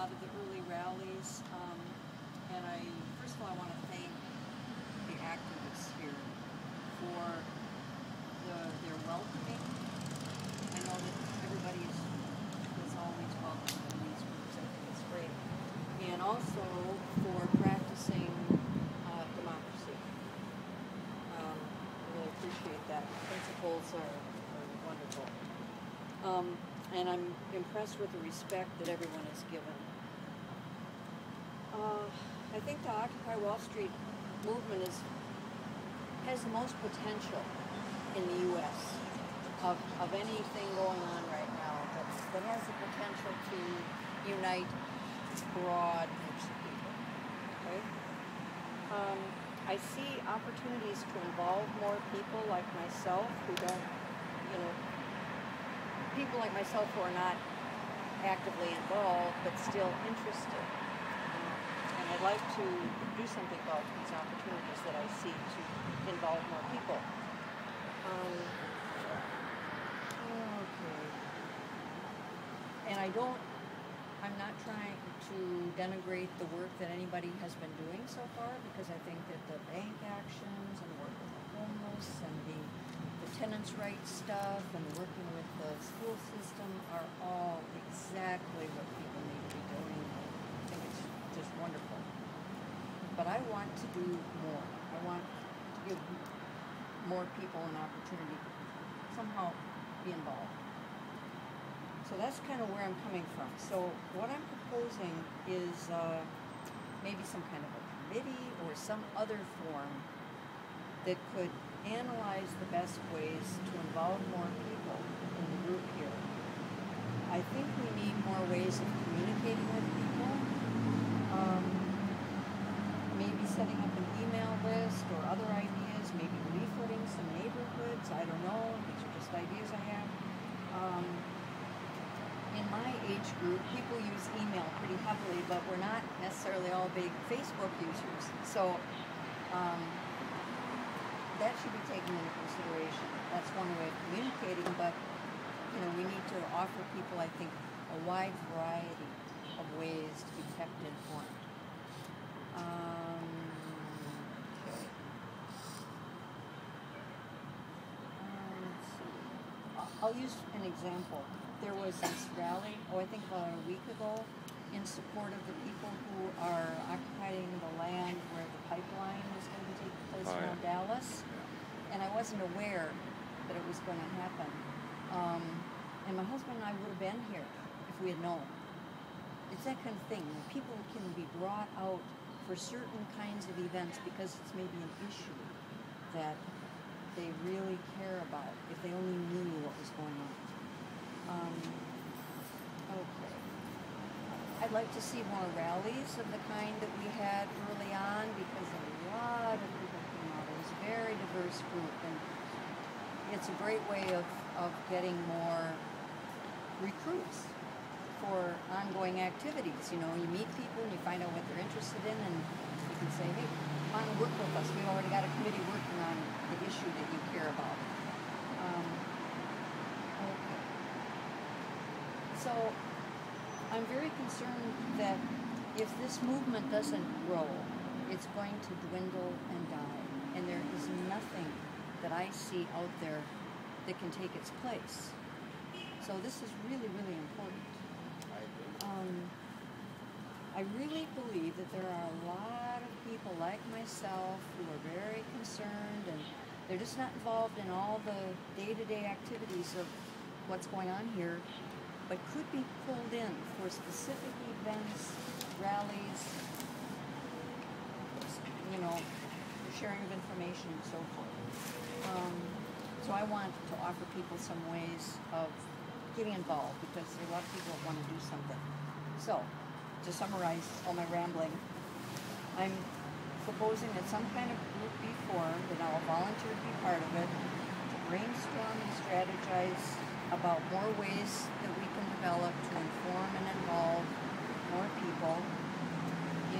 lot of the early rallies, and first of all, I want to thank the activists here for their welcoming. I know that everybody is always welcome in these groups. I think it's great. And also for practicing democracy. I really appreciate that. The principles are wonderful. And I'm impressed with the respect that everyone is given. I think the Occupy Wall Street movement has the most potential in the U.S. of anything going on right now that has the potential to unite broad groups of people. Okay? I see opportunities to involve more people like myself who don't, people like myself who are not actively involved but still interested. And I'd like to do something about these opportunities that I see to involve more people. Okay. And I'm not trying to denigrate the work that anybody has been doing so far, because I think that the bank actions and work with the homeless and the tenants' rights stuff and working with the school system are all exactly what people need to be doing. I think it's just wonderful. But I want to do more. I want to give more people an opportunity to somehow be involved. So that's kind of where I'm coming from. So what I'm proposing is maybe some kind of a committee or some other form that could analyze the best ways to involve more people in the group here. I think we need more ways of communicating with people. Maybe setting up an email list or other ideas, maybe leafleting some neighborhoods. I don't know. These are just ideas I have. In my age group, people use email pretty heavily, but we're not necessarily all big Facebook users. So that should be taken into consideration. That's one way of communicating, but we need to offer people, I think, a wide variety of ways to be kept informed. Okay. Let's see. I'll use an example. There was this rally, I think about a week ago, in support of the people who are occupying the land where the pipeline is going to take place around Dallas. And I wasn't aware that it was going to happen. And my husband and I would have been here if we had known. It's that kind of thing. People can be brought out for certain kinds of events because it's maybe an issue that they really care about if they only knew what was going on. Okay. I'd like to see more rallies of the kind that we had early on because a lot of people came out. It was a very diverse group, and it's a great way of getting more recruits for ongoing activities. You meet people and you find out what they're interested in, and you can say, hey, come on and work with us. We've already got a committee working on the issue that you care about. Okay. So I'm very concerned that if this movement doesn't grow, it's going to dwindle and die. And there is nothing that I see out there that can take its place. So this is really, really important. I really believe that there are a lot of people like myself who are very concerned, and they're just not involved in all the day-to-day activities of what's going on here, but could be pulled in for specific events, rallies, sharing of information and so forth. So I want to offer people some ways of getting involved because there are a lot of people that want to do something. So, to summarize all my rambling, I'm proposing that some kind of group be formed, and I'll volunteer to be part of it, to brainstorm and strategize about more ways that we can develop to inform and involve more people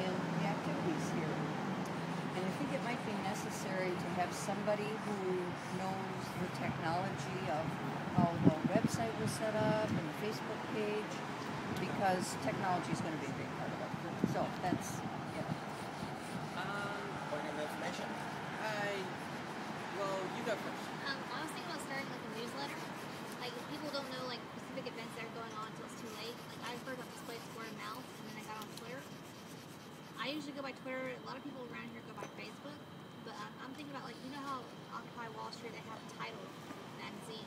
in the activities here. And I think it might be necessary to have somebody who knows the technology of how the website was set up and the Facebook page, because technology is going to be a big part of it. So that's, you know. Point of information? Well, you go first. I was thinking about starting like a newsletter. Like if people don't know like specific events that are going on until it's too late. Like I heard about this place word of mouth, and then I got on Twitter. I usually go by Twitter. A lot of people around here go by Facebook. But I'm thinking about like you know how Occupy Wall Street they have a title magazine.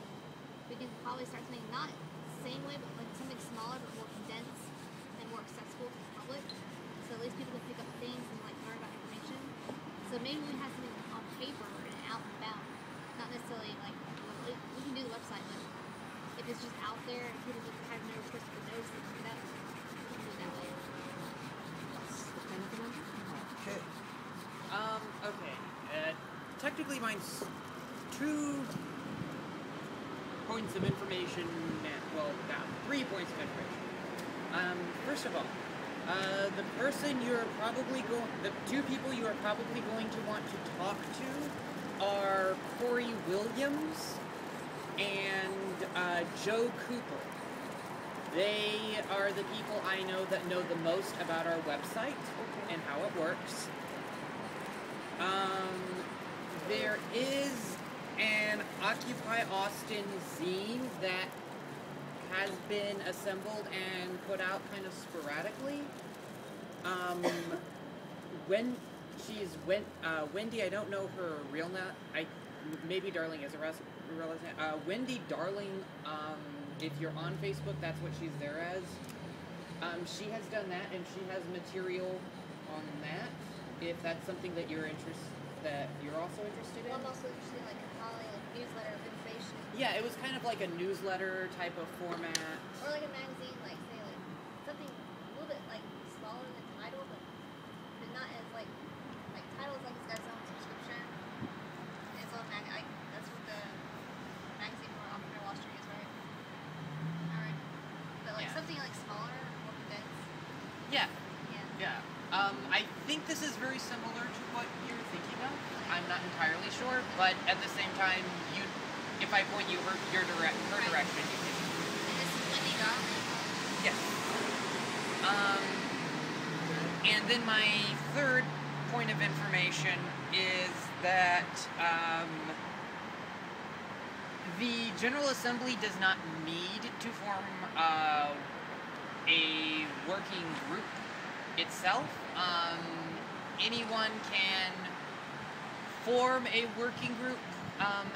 We can probably start something not the same way, but like something smaller but more condensed and more accessible to the public. So at least people can pick up things and like learn about information. So maybe we have something on paper and out and about. Not necessarily like we can do the website, but if it's just out there and people just have no interest to notice it, that we can do it that way. Okay. Okay. Technically, mine's 2 points of information. Well, now 3 points of information. First of all, the 2 people you are probably going to want to talk to are Corey Williams and Joe Cooper. They are the people I know that know the most about our website and how it works. There is an Occupy Austin zine that has been assembled and put out kind of sporadically. Wendy, I don't know her real name. Maybe Darling is a real name. Wendy Darling, if you're on Facebook, that's what she's there as. She has done that, and she has material on that. If that's something that you're also interested in. Well, I'm also interested in like compiling like newsletter of information. Yeah, it was kind of like a newsletter type of format. Or like a magazine, like say like something a little bit like smaller than Tidal, but not as like Tidal's like it's got its own subscription. And it's all that's what the magazine for Occupy Wall Street is, right? Alright. But like something like smaller, more condensed. Yeah. Yeah. I think this is very similar to what you're thinking of. I'm not entirely sure, but at the same time, if I point you her direction, you can. And this is Wendy Darling. Yes. And then my third point of information is that the General Assembly does not need to form a working group itself. Anyone can form a working group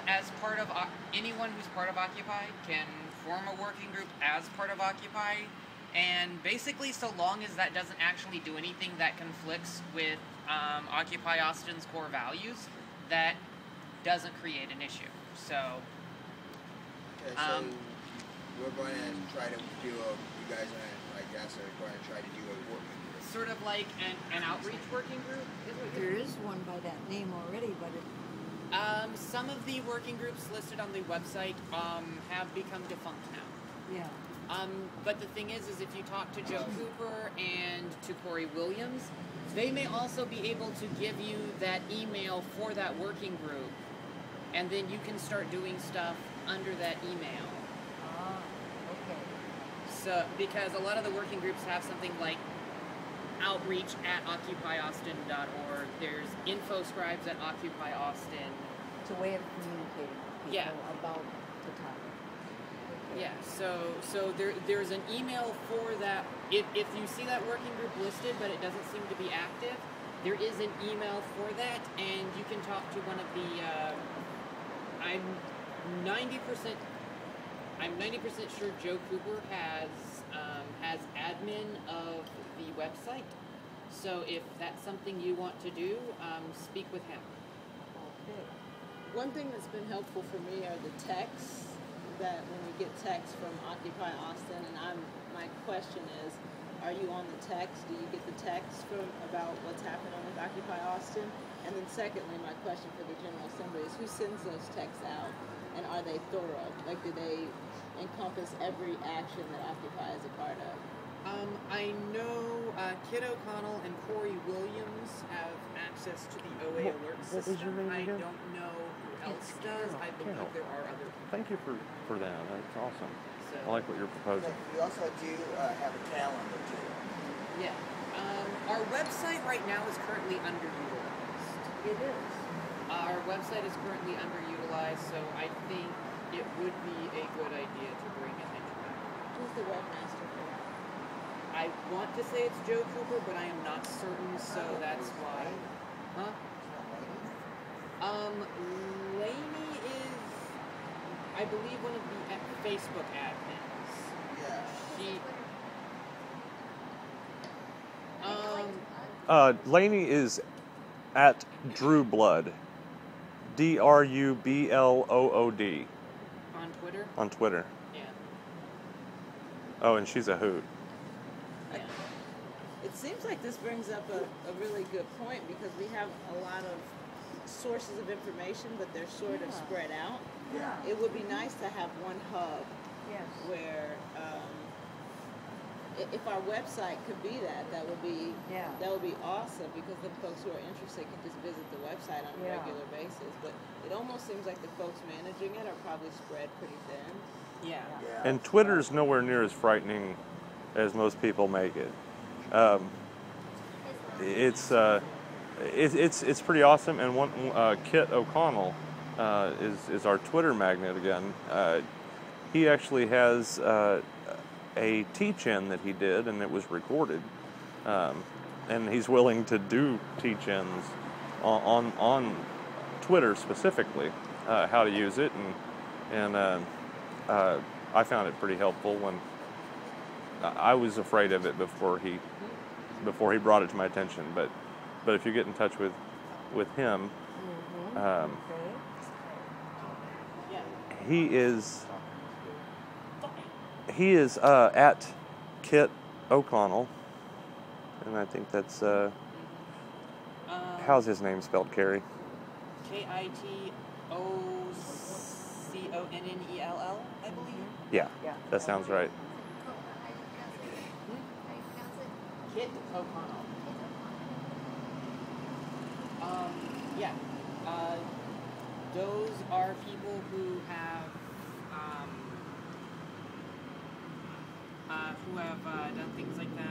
as part of anyone who's part of Occupy can form a working group as part of Occupy, and basically so long as that doesn't actually do anything that conflicts with Occupy Austin's core values, that doesn't create an issue. So Okay, so we're going to try to do you guys are, I guess, are going to try to do a working group. Sort of like an outreach working group? There is one by that name already, but it... Some of the working groups listed on the website have become defunct now. Yeah. But the thing is if you talk to Joe Cooper and to Corey Williams, they may also be able to give you that email for that working group, and then you can start doing stuff under that email. Ah, okay. So, because a lot of the working groups have something like outreach at occupyaustin.org. There's info scribes at Occupy Austin. It's a way of communicating with people about the topic. Okay. Yeah, so there's an email for that. If you see that working group listed but it doesn't seem to be active, there is an email for that, and you can talk to one of the I'm 90% sure Joe Cooper has admin of the website. So if that's something you want to do, speak with him. Okay. One thing that's been helpful for me are the texts that when we get texts from Occupy Austin, and my question is, are you on the text? Do you get the text about what's happening with Occupy Austin? And then secondly, my question for the General Assembly is, who sends those texts out, and are they thorough? Like, do they encompass every action that Occupy is a part of? I know Kid O'Connell and Corey Williams have access to the OA alert system. What was your name I again? don't know who else does. I believe there are other people. Thank you for that. That's awesome. So I like what you're proposing. We also do have a calendar too. yeah. Our website right now is currently underutilized. It is. Our website is currently underutilized, so I think it would be a good idea to bring a Ninja back. Who's the webmaster for that? I want to say it's Joe Cooper, but I am not certain, so that's why. Huh? Lainey is, I believe, one of the Facebook admins. Yeah. She, Lainey is at Drew Blood. DRUBLOOD on Twitter. on Twitter. Yeah. Oh, and she's a hoot. Yeah. It seems like this brings up a really good point because we have a lot of sources of information, but they're sort of spread out. Yeah. It would be nice to have one hub Yes. where if our website could be that would be Yeah. that would be awesome because the folks who are interested can just visit the website on a Yeah. regular basis. But it almost seems like the folks managing it are probably spread pretty thin. Yeah. Yeah. And Twitter's nowhere near as frightening as most people make it. It's pretty awesome. And one Kit O'Connell is our Twitter magnet again. He actually has a teach-in that he did, and it was recorded. And he's willing to do teach-ins on Twitter specifically, how to use it, and I found it pretty helpful when I was afraid of it before he brought it to my attention. But if you get in touch with him, Okay. he is at Kit O'Connell, and I think that's how's his name spelled, Carrie? KITOCONNELL, I believe. Yeah, Yeah. that sounds right. How do you pronounce it? Kit O'Connell. Yeah. Those are people who have done things like that.